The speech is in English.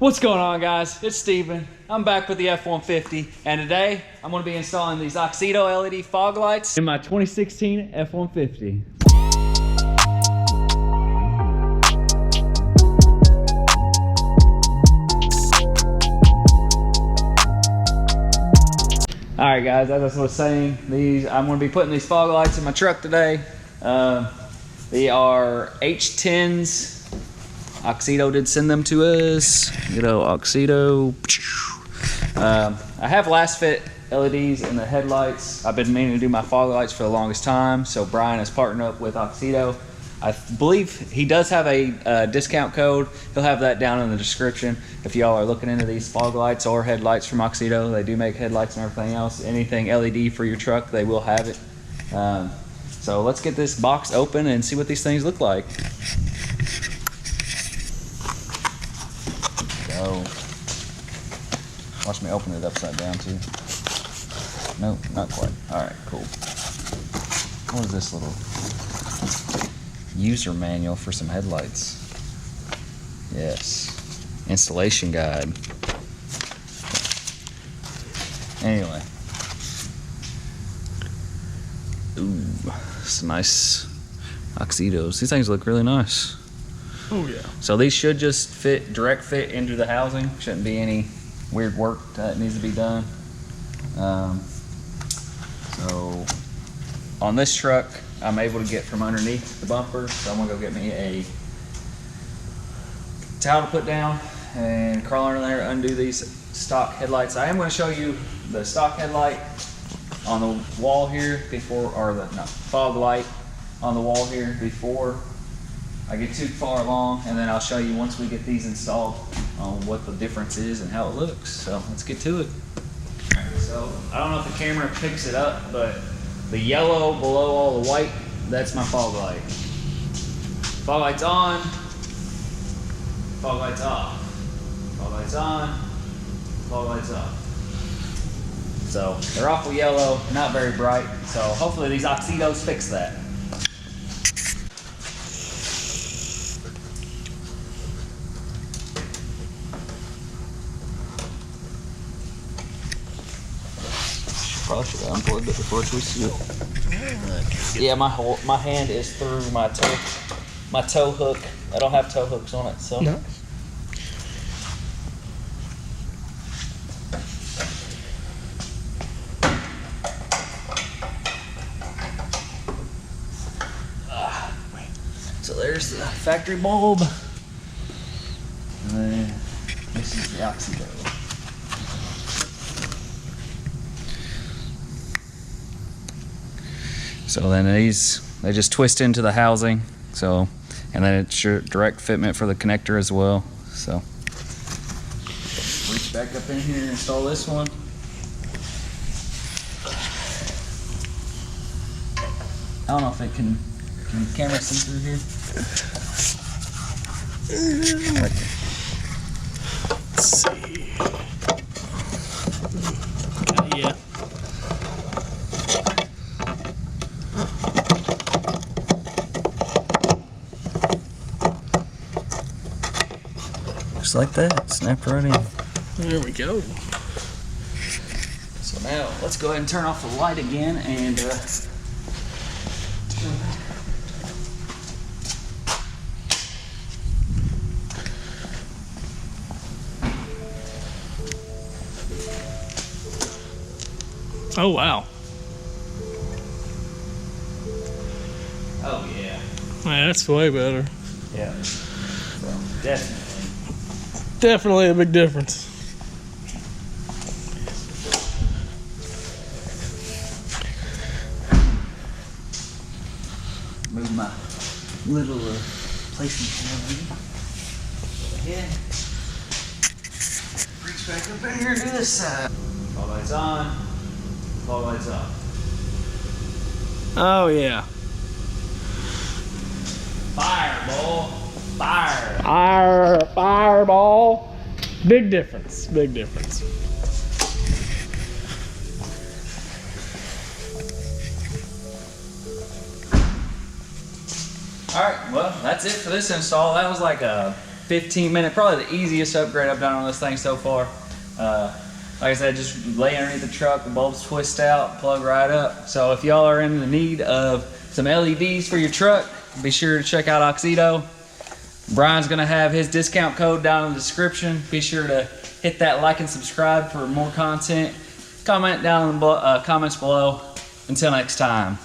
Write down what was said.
What's going on, guys? It's Steven. I'm back with the F-150, and today I'm going to be installing these Auxito LED fog lights in my 2016 F-150. All right, guys, as I was saying, I'm going to be putting these fog lights in my truck today. They are H10s. Auxito did send them to us. Auxito. I have last fit LEDs in the headlights. I've been meaning to do my fog lights for the longest time, so Brian has partnered up with Auxito. I believe he does have a discount code. He'll have that down in the description if y'all are looking into these fog lights or headlights from Auxito. They do make headlights and everything else. Anything LED for your truck, they will have it. So let's get this box open and see what these things look like. Go. Watch me open it upside down too. Nope, not quite. All right, cool. What is this little user manual for some headlights? Yes. Installation guide. Anyway. Ooh, some nice Auxitos. These things look really nice. Oh yeah. So these should just fit, direct fit into the housing. Shouldn't be any weird work that needs to be done. So on this truck, I'm able to get from underneath the bumper. So I'm gonna go get me a towel to put down and crawl under there, undo these stock headlights. I am gonna show you the stock headlight on the wall here before, or the fog light on the wall here before I get too far along, and then I'll show you once we get these installed on what the difference is and how it looks. So let's get to it. So I don't know if the camera picks it up, but the yellow below all the white, that's my fog light. Fog light's on, fog light's off, fog light's on, fog light's off. So they're awful yellow, not very bright. So hopefully these Auxitos fix that. Probably should have unplugged it before it twisted it. Yeah, my hand is through my toe hook. I don't have toe hooks on it, so. No. So there's the factory bulb. And then this is the Auxito. So then they just twist into the housing. So, and then it's your direct fitment for the connector as well. So reach back up in here and install this one. I don't know if it can the camera see through here? Let's see. Yeah. Just like that, snapped right in. There we go. So now let's go ahead and turn off the light again and Oh wow. oh yeah. Yeah, that's way better. Yeah. So definitely. Definitely a big difference. Move my little placement camera. Yeah. Reach back up in here to this side. Fog lights on. Fog lights off. Oh yeah. Fireball. Fire. Fireball. Big difference. Big difference. All right, well, that's it for this install. That was like a 15-minute, probably the easiest upgrade I've done on this thing so far. Like I said, just lay underneath the truck, the bulbs twist out, plug right up. So if y'all are in the need of some LEDs for your truck, be sure to check out Auxito. Brian's gonna have his discount code down in the description. Be sure to hit that like and subscribe for more content. Comment down in the comments below. Until next time.